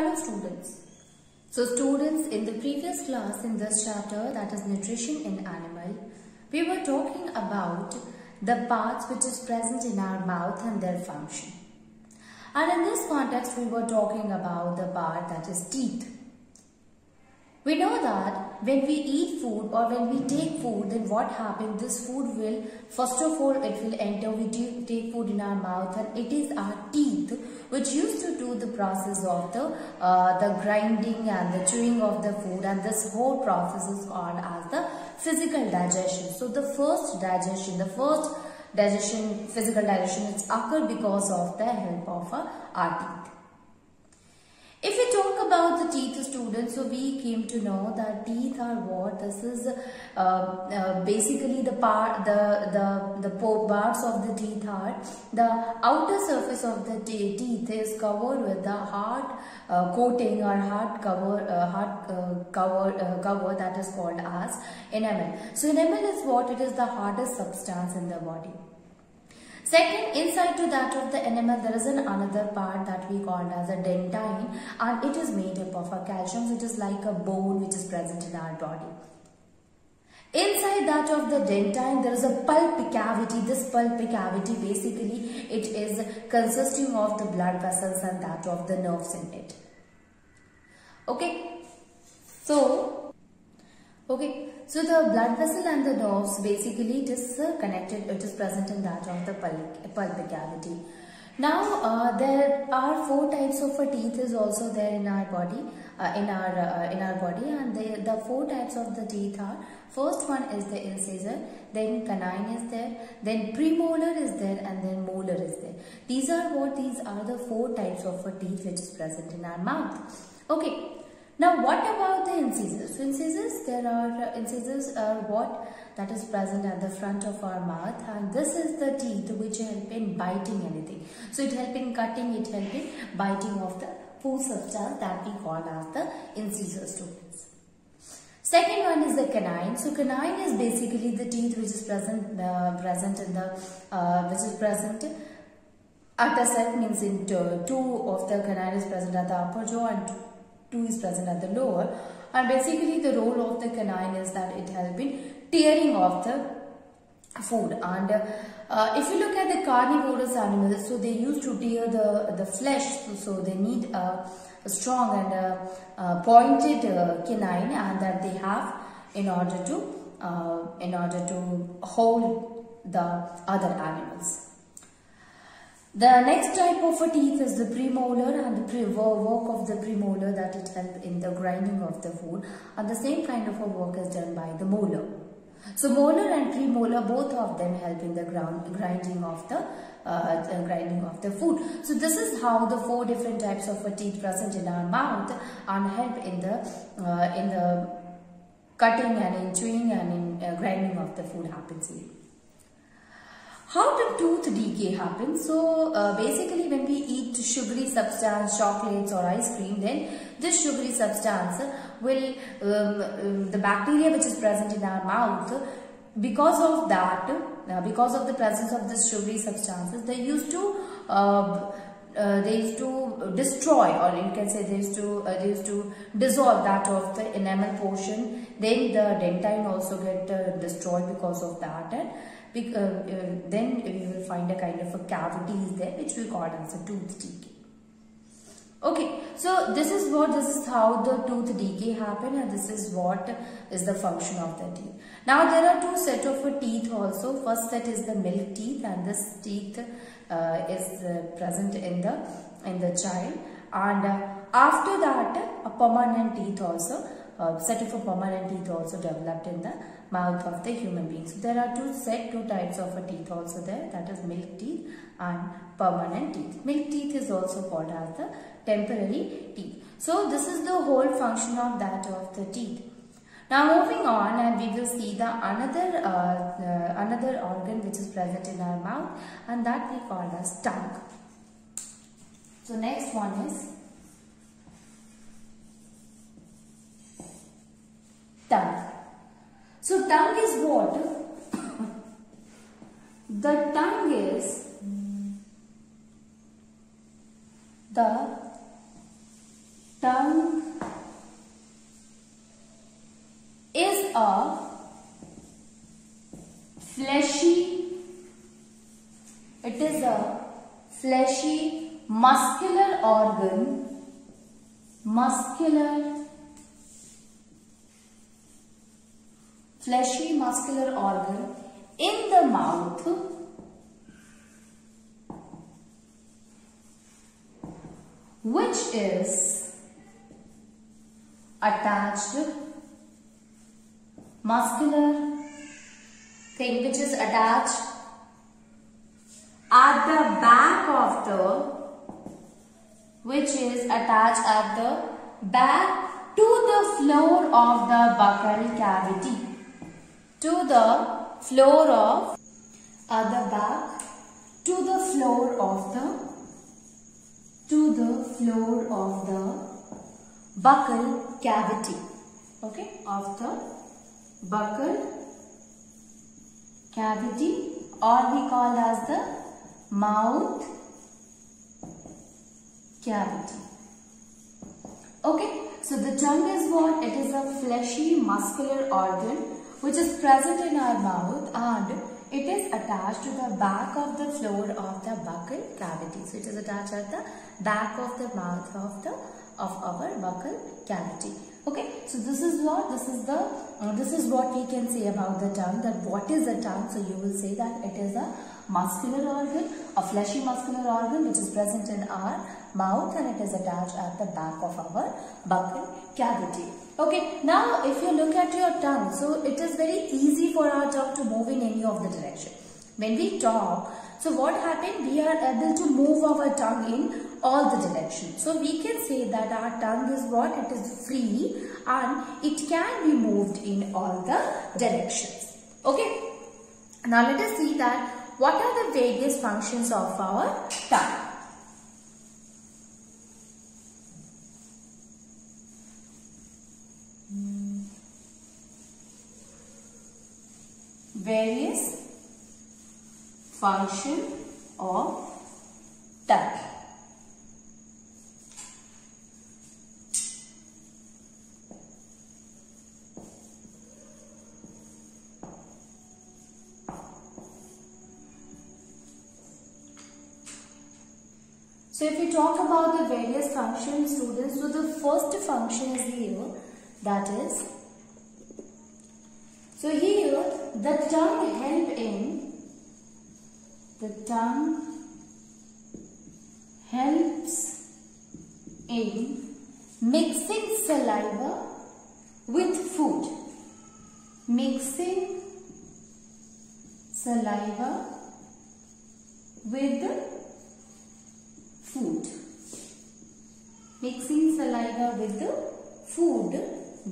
Hello students. So students, in the previous class in this chapter, that is nutrition in animal, we were talking about the parts which is present in our mouth and their function. And in this context, we were talking about the part that is teeth. We know that when we eat food or when we take food, then what happens? This food will, first of all, it will enter, we take food in our mouth, and it is our teeth which used to do the process of the grinding and the chewing of the food, and this whole process is called as the physical digestion. So the first digestion, physical digestion, it's occurred because of the help of our teeth. If we talk about the teeth, students, so we came to know that teeth are what? This is basically the parts of the teeth are the outer surface of the teeth is covered with the hard coating or hard cover that is called as enamel. So enamel is what? It is the hardest substance in the body. Second, inside to that of the enamel, there is another part that we call as a dentine, and it is made up of a calcium, which is like a bone which is present in our body. Inside that of the dentine, there is a pulp cavity. This pulp cavity, basically, it is consisting of the blood vessels and that of the nerves in it. Okay, so the blood vessel and the nerves, basically it is connected, it is present in that of the pulp cavity. Now there are 4 types of teeth is also there in our body, and the 4 types of the teeth are, first one is the incisor, then canine is there, then premolar is there, and then molar is there. These are the 4 types of teeth which is present in our mouth. Okay. Now what about the incisors? So incisors are what that is present at the front of our mouth, and this is the teeth which help in biting anything. So it help in cutting, it help in biting of the food substance that we call as the incisors, students. Second one is the canine. So canine is basically the teeth which is present at the set, means in 2 of the canine is present at the upper jaw and 2 is present at the lower, and basically the role of the canine is that it helps in tearing of the food. And if you look at the carnivorous animals, so they used to tear the flesh, so they need a strong and pointed canine, and that they have in order to hold the other animals. The next type of teeth is the premolar, and the work of the premolar that it helps in the grinding of the food, and the same kind of a work is done by the molar. So molar and premolar, both of them help in the grinding of the food. So this is how the 4 different types of teeth present in our mouth and help in the cutting and in chewing and in grinding of the food happens here. How do tooth decay happen? So basically when we eat sugary substance, chocolates or ice cream, then this sugary substance will, the bacteria which is present in our mouth, because of the presence of this sugary substances, they used to destroy, or you can say they used to dissolve that of the enamel portion. Then the dentine also get destroyed because of that. Then we will find a kind of a cavity there which we call as a tooth decay. Okay, so this is how the tooth decay happen, and this is what is the function of the teeth. Now there are 2 sets of teeth also. First set is the milk teeth, and this teeth is present in the child, and after that a permanent teeth also. Set of permanent teeth also developed in the mouth of the human being. So there are 2 types of teeth also there, that is milk teeth and permanent teeth. Milk teeth is also called as the temporary teeth. So this is the whole function of that of the teeth. Now moving on, and we will see the another organ which is present in our mouth, and that we call as tongue. So next one is tongue. So tongue is what? The tongue is the tongue is a fleshy, it is a fleshy muscular organ, fleshy muscular organ in the mouth, which is attached, muscular thing which is attached at the back of the, which is attached at the back to the floor of the buccal cavity, to the floor of, at the back to the floor of the, to the floor of the buccal cavity, okay, of the buccal cavity, or we call as the mouth cavity. Okay, so the tongue is what? It is a fleshy muscular organ which is present in our mouth, and it is attached to the back of the floor of the buccal cavity. So it is attached at the back of the mouth of the our buccal cavity. Okay, so this is what, this is what we can say about the tongue, that what is the tongue. So you will say that it is a muscular organ, a fleshy muscular organ which is present in our mouth, and it is attached at the back of our buccal cavity. Okay, now if you look at your tongue, so it is very easy for our tongue to move in any of the direction. When we talk, so what happened? We are able to move our tongue in all the directions. So we can say that our tongue is what? It is free and it can be moved in all the directions. Okay. Now let us see that what are the various functions of our tongue. Various function of tongue. So if we talk about the various functions, students, so the first function is here, that is, so here the tongue helps in mixing saliva with food. Mixing saliva with food. Mixing saliva with the food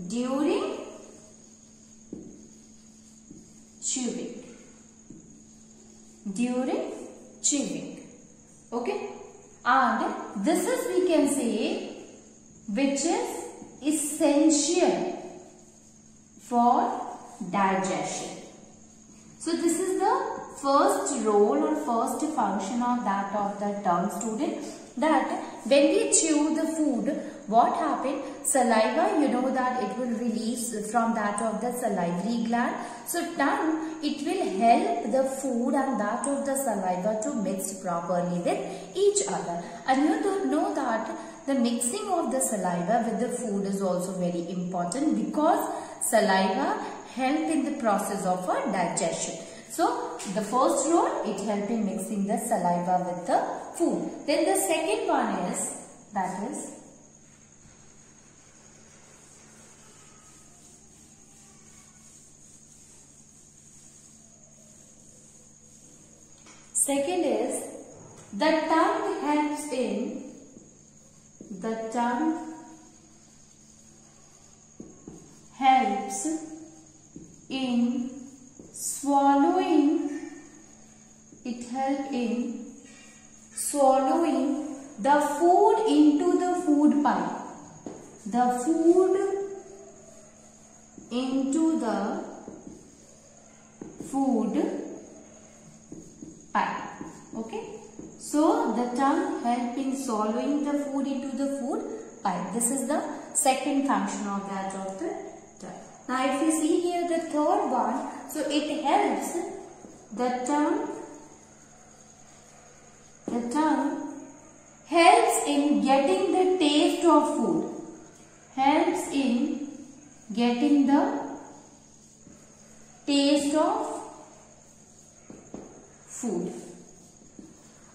during chewing. During chewing. Okay. And this is, we can say, which is essential for digestion. So this is the first role or first function of that of the tongue, student, that when we chew the food, what happened? Saliva, you know that it will release from that of the salivary gland. So tongue, it will help the food and that of the saliva to mix properly with each other. And you do know that the mixing of the saliva with the food is also very important, because saliva help in the process of our digestion. So the first role, it helps in mixing the saliva with the food. Then the second one is, that is, second is, the tongue helps in, the tongue helps in swallowing, it helps in swallowing the food into the food pipe. The food into the food pipe. Okay. So the tongue helps in swallowing the food into the food pipe. pipe. This is the second function of that of the tongue. Now if you see here the third one, so it helps the tongue helps in getting the taste of food. Helps in getting the taste of food.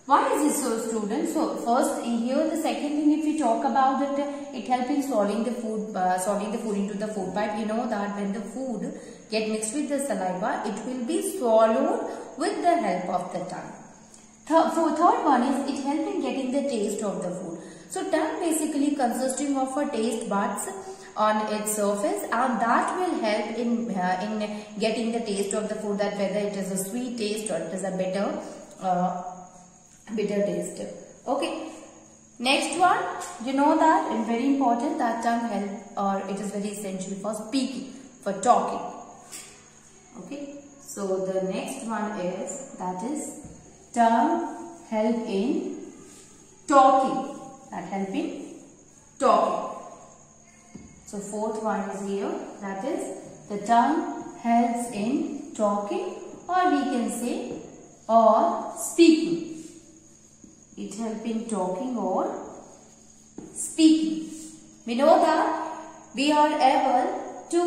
Why is this so, students? So first here the second thing, if we talk about it helps in swallowing the food into the food pipe. You know that when the food get mixed with the saliva, it will be swallowed with the help of the tongue. Third one is it helps in getting the taste of the food. So tongue basically consisting of a taste buds on its surface, and that will help in getting the taste of the food, that whether it is a sweet taste or it is a bitter taste. Okay. Next one, you know that it's very important that tongue help, or it is very essential for speaking, for talking. Okay. So the next one is, that is tongue help in talking. That help in talking. So fourth one is here, that is the tongue helps in talking, or we can say or speaking. It helps in talking or speaking. We know that we are able to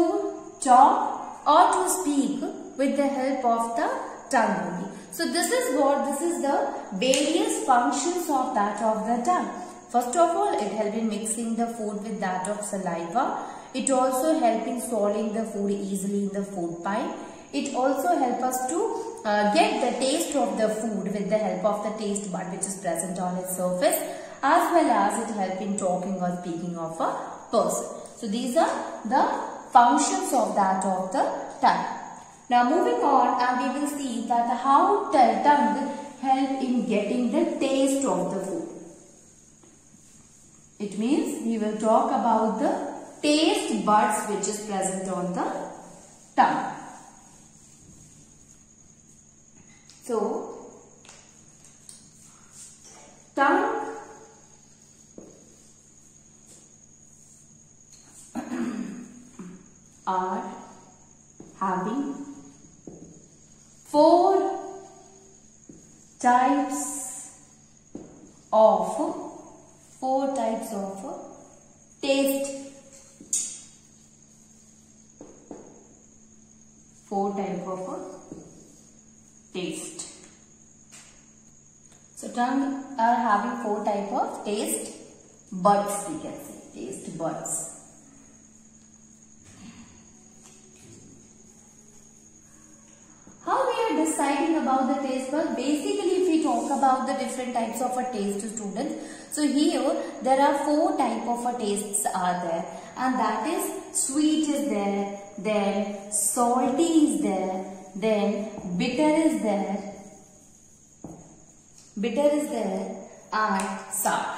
talk or to speak with the help of the tongue only. So this is the various functions of that of the tongue. First of all, it helps in mixing the food with that of saliva. It also helps in swallowing the food easily in the food pipe. It also helps us to get the taste of the food with the help of the taste bud which is present on its surface, as well as it helps in talking or speaking of a person. So these are the functions of that of the tongue. Now moving on, and we will see that how tongue help in getting the taste of the food. It means we will talk about the taste buds which is present on the tongue. So, tongue are having four types of taste. Four types of taste. So tongue are having four types of taste buds, we can say, taste buds. How we are deciding about the taste bud? Basically, if we talk about the different types of a taste, students, so here there are four types of a tastes are there, and that is sweet is there, then salty is there, then bitter is there, and sour.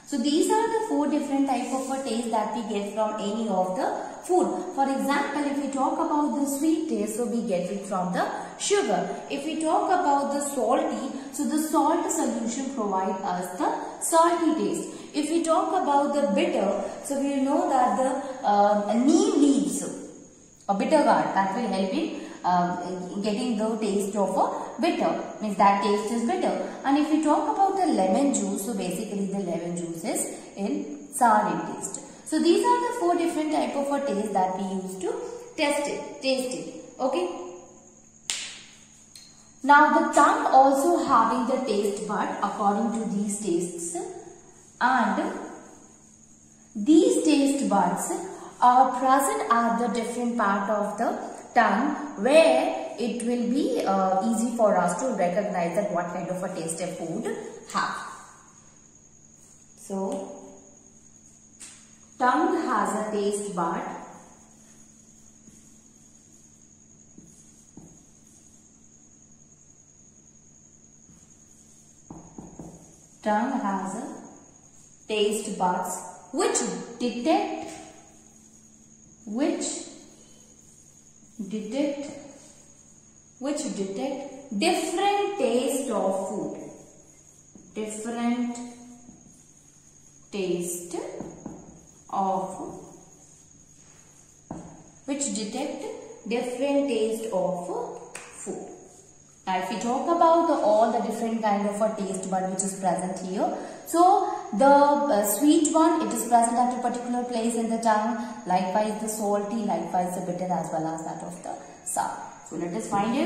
So these are the four different types of a taste that we get from any of the food. For example, if we talk about the sweet taste, so we get it from the sugar. If we talk about the salty, so the salt solution provides us the salty taste. If we talk about the bitter, so we know that the neem leaves, a bitter gourd, that will help in getting the taste of a bitter, means that taste is bitter. And if we talk about the lemon juice, so basically the lemon juice is in sour in taste. So these are the four different type of a taste that we use to taste it. Okay. Now the tongue also having the taste bud according to these tastes, and these taste buds are present at the different part of the tongue where it will be easy for us to recognize that what kind of a taste a food have. So tongue has a taste bud taste buds which detect different taste of food. Different taste of, which detect different taste of food. Now if we talk about all the different kind of a taste bud which is present here. So the sweet one, it is present at a particular place in the tongue. Likewise the salty, likewise the bitter, as well as that of the sour. So let us find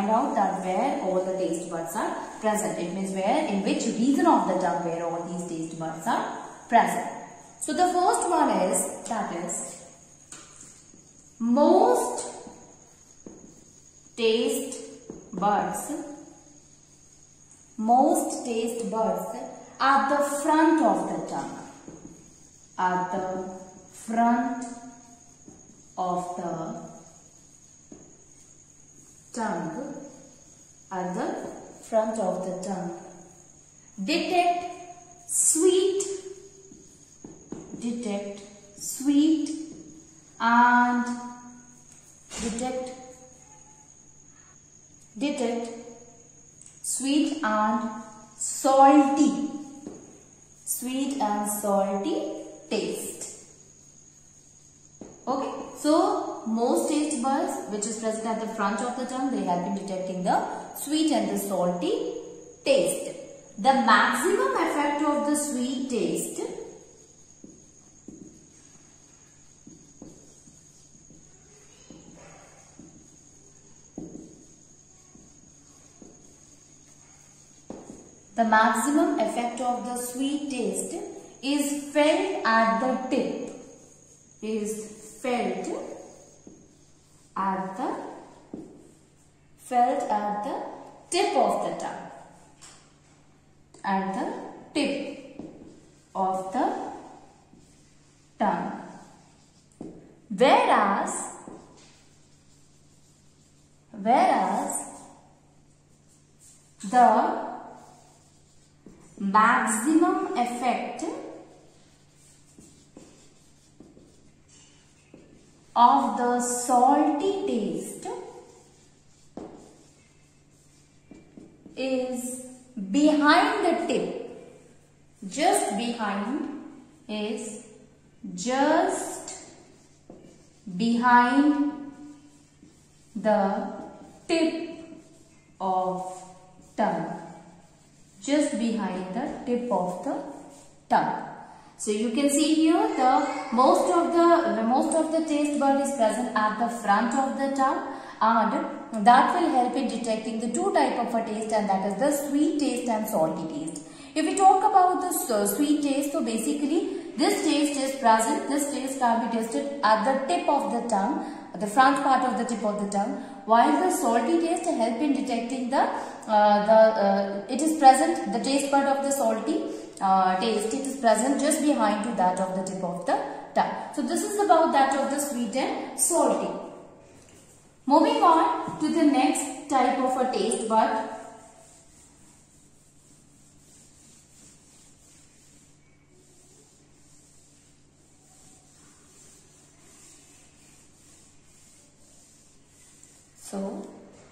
out that where all the taste buds are present. It means where, in which region of the tongue where all these taste buds are present. So the first one is, that is, most taste buds at the front of the tongue. At the front of the tongue. At the front of the tongue. Detect sweet and detect sweet and salty taste. Okay, so most taste buds which is present at the front of the tongue, they help in detecting the sweet and the salty taste. The maximum effect of the sweet taste is felt at the tip. Tip of the tongue. At the tip of the tongue. Whereas the maximum effect of the salty taste is behind the tip. Just behind the tip of tongue. Just behind the tip of the tongue. So you can see here the most of the taste bud is present at the front of the tongue, and that will help in detecting the two type of a taste, and that is the sweet taste and salty taste. If we talk about the sweet taste, so basically this taste is present. This taste can be tasted at the tip of the tongue, the front part of the tip of the tongue, while the salty taste help in detecting it is present, the taste bud of the salty taste, it is present just behind to that of the tip of the tongue. So this is about that of the sweet and salty. Moving on to the next type of a taste bud. So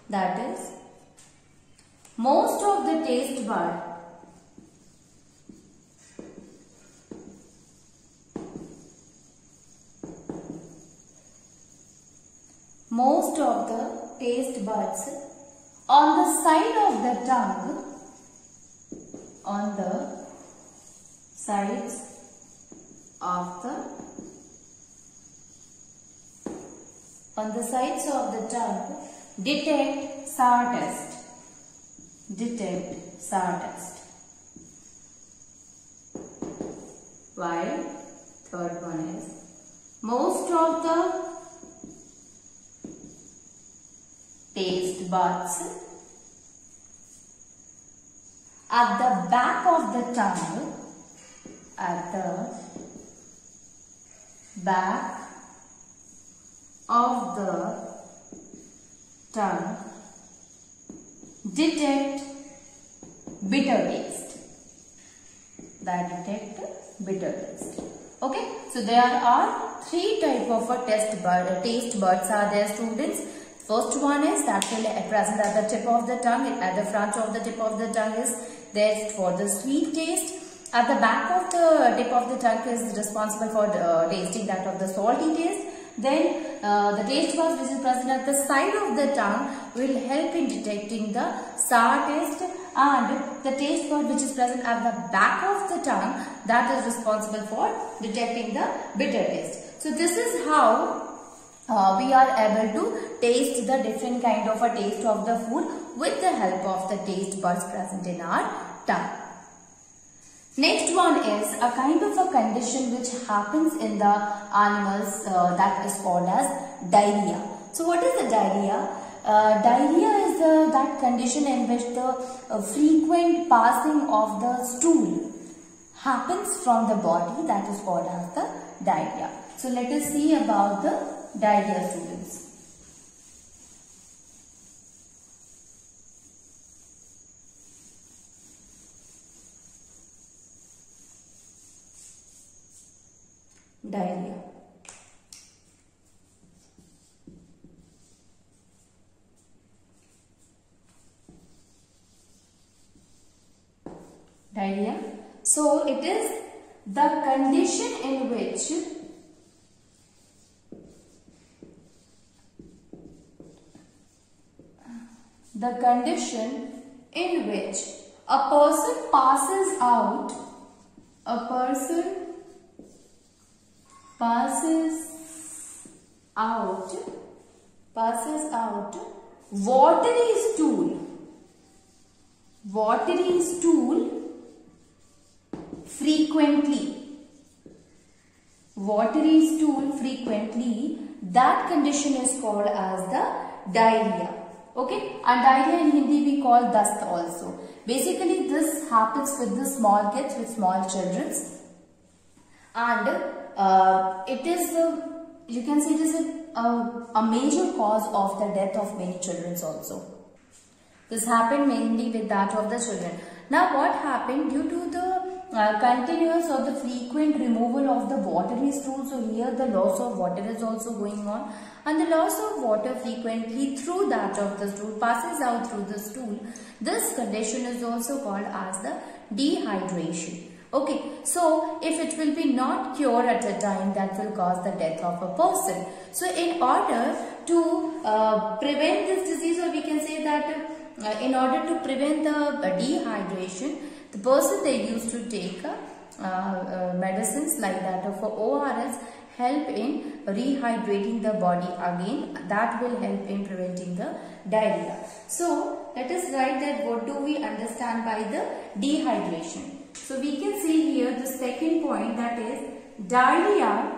that is, most of the taste bud buds on the side of the tongue, on the sides of the tongue, detect sour taste. While third one is, most of the taste buds at the back of the tongue, detect bitter taste. Okay, so there are three type of a taste buds are there, students. First one is that will present at the tip of the tongue, at the front of the tip of the tongue is there for the sweet taste, At the back of the tip of the tongue is responsible for tasting that of the salty taste. Then the taste buds which is present at the side of the tongue will help in detecting the sour taste, and the taste bud which is present at the back of the tongue, that is responsible for detecting the bitter taste. So this is how we are able to taste the different kind of a taste of the food with the help of the taste buds present in our tongue. Next one is a kind of a condition which happens in the animals that is called as diarrhea. So what is the diarrhea? Diarrhea is that condition in which the frequent passing of the stool happens from the body, that is called as the diarrhea. So let us see about the diarrhea, students. Diarrhea. Diarrhea. So it is the condition in which a person passes out watery stool frequently, that condition is called as the diarrhea. Okay, and diarrhea in Hindi we call dast also. Basically this happens with the small kids, with small children, and it is you can say it is a major cause of the death of many children also. This happened mainly with that of the children. Now what happened due to the continuous or the frequent removal of the watery stool, so here the loss of water is also going on, and the loss of water frequently through that of the stool passes out through the stool. This condition is also called as the dehydration. Okay, so if it will be not cured at a time, that will cause the death of a person. So in order to prevent this disease, or we can say that in order to prevent the dehydration, the person they used to take medicines like that of ORS help in rehydrating the body again. That will help in preventing the diarrhea. So let us write that what do we understand by the dehydration. So we can see here the second point, that is diarrhea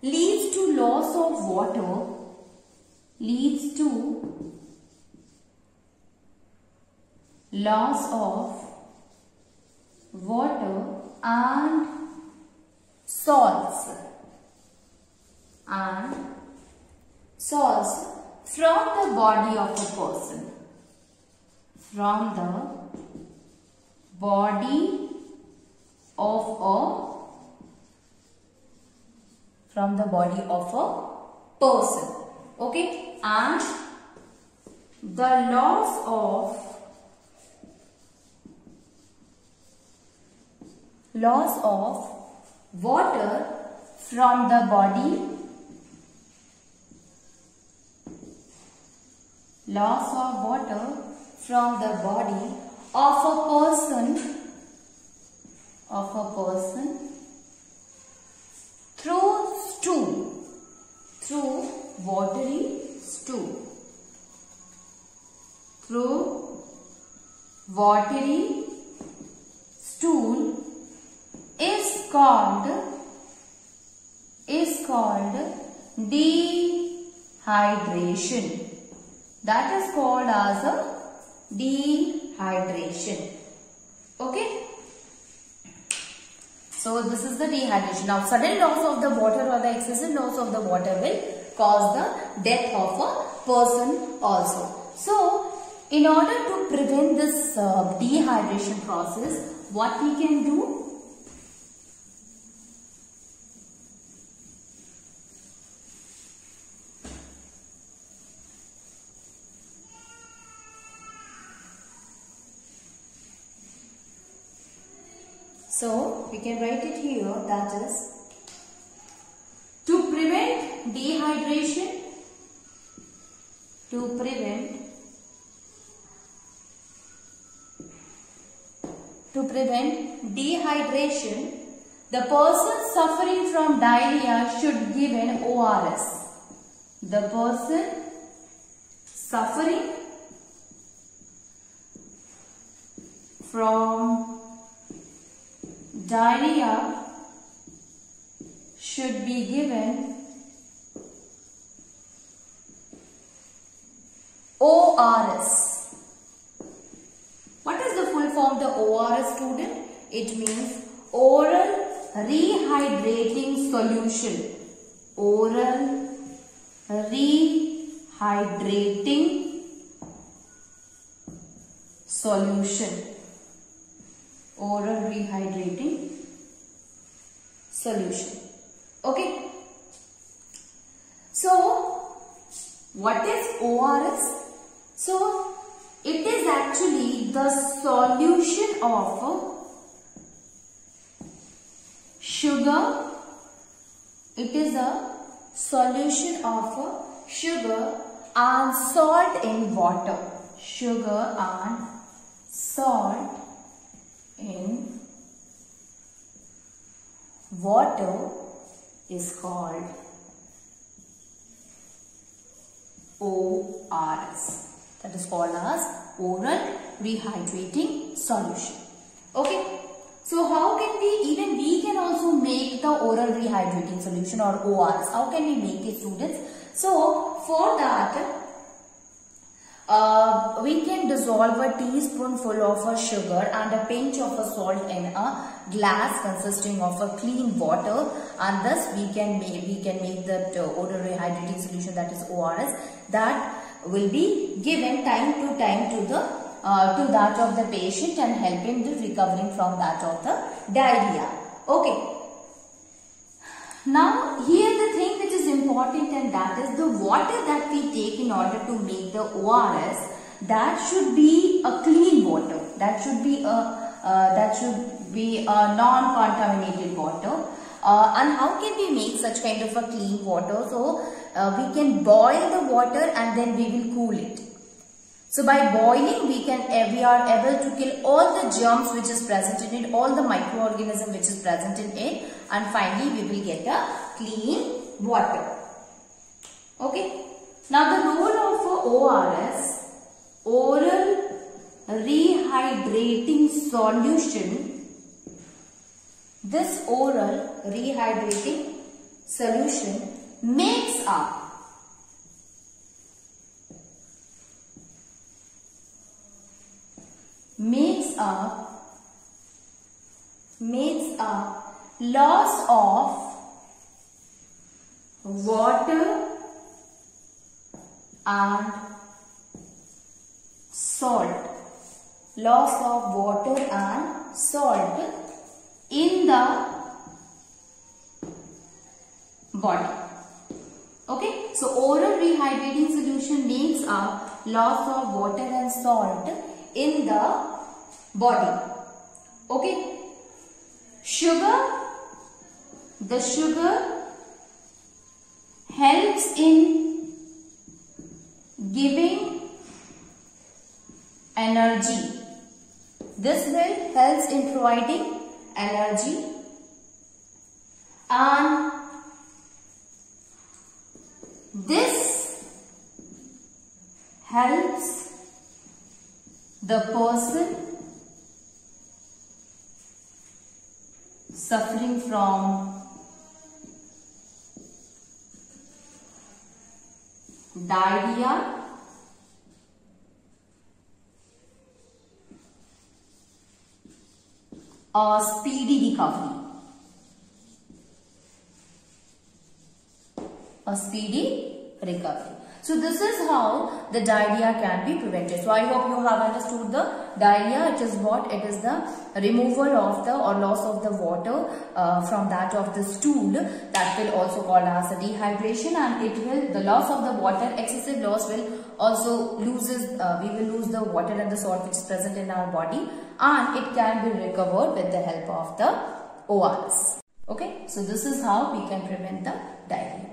leads to loss of water, and salts from the body of a person. Okay, and the loss of water from the body of a person through watery stool is called dehydration. That is called as a dehydration. Okay. So this is the dehydration. Now sudden loss of the water or the excessive loss of the water will cause the death of a person also. So in order to prevent this dehydration process, what we can do? So we can write it here, that is to prevent dehydration, to prevent dehydration, the person suffering from diarrhea should give an ORS. The person suffering from diarrhea should be given ORS. What is the full form of the ORS, student? It means oral rehydrating solution. Oral rehydrating solution. Oral rehydrating solution. Okay. So, what is ORS? So, it is actually the solution of sugar. It is a solution of sugar and salt in water. Sugar and salt in water is called ORS. That is called as oral rehydrating solution. Okay. So how can we can also make the oral rehydrating solution or ORS. How can we make it, students? So for that, we can dissolve a teaspoonful of a sugar and a pinch of a salt in a glass consisting of a clean water, and thus we can make that oral rehydrating solution, that is ORS, that will be given time to time to that of the patient and help him in recovering from that of the diarrhea. Okay. Now here the thing which is important, and that is the water that we take in order to make the ORS, that should be a clean water. That should be a non-contaminated water. And how can we make such kind of a clean water? So we can boil the water and then we will cool it. So by boiling we are able to kill all the germs which is present in it, all the microorganism which is present in it, and finally we will get a clean water. Okay. Now the role of ORS, oral rehydrating solution. This oral rehydrating solution makes up loss of water and salt. Loss of water and salt in the body. Okay, so oral rehydrating solution makes a loss of water and salt in the body. Okay, the sugar helps in giving energy. This milk helps in providing energy, and this helps the person suffering from diarrhea, a speedy recovery. A speedy recovery. So this is how the diarrhea can be prevented. So I hope you have understood the diarrhea. It is what? It is the removal of the or loss of the water from that of the stool. That will also called as a dehydration, and it will, the loss of the water, excessive loss will also we will lose the water and the salt which is present in our body, and it can be recovered with the help of the ORS. Okay, so this is how we can prevent the diarrhea.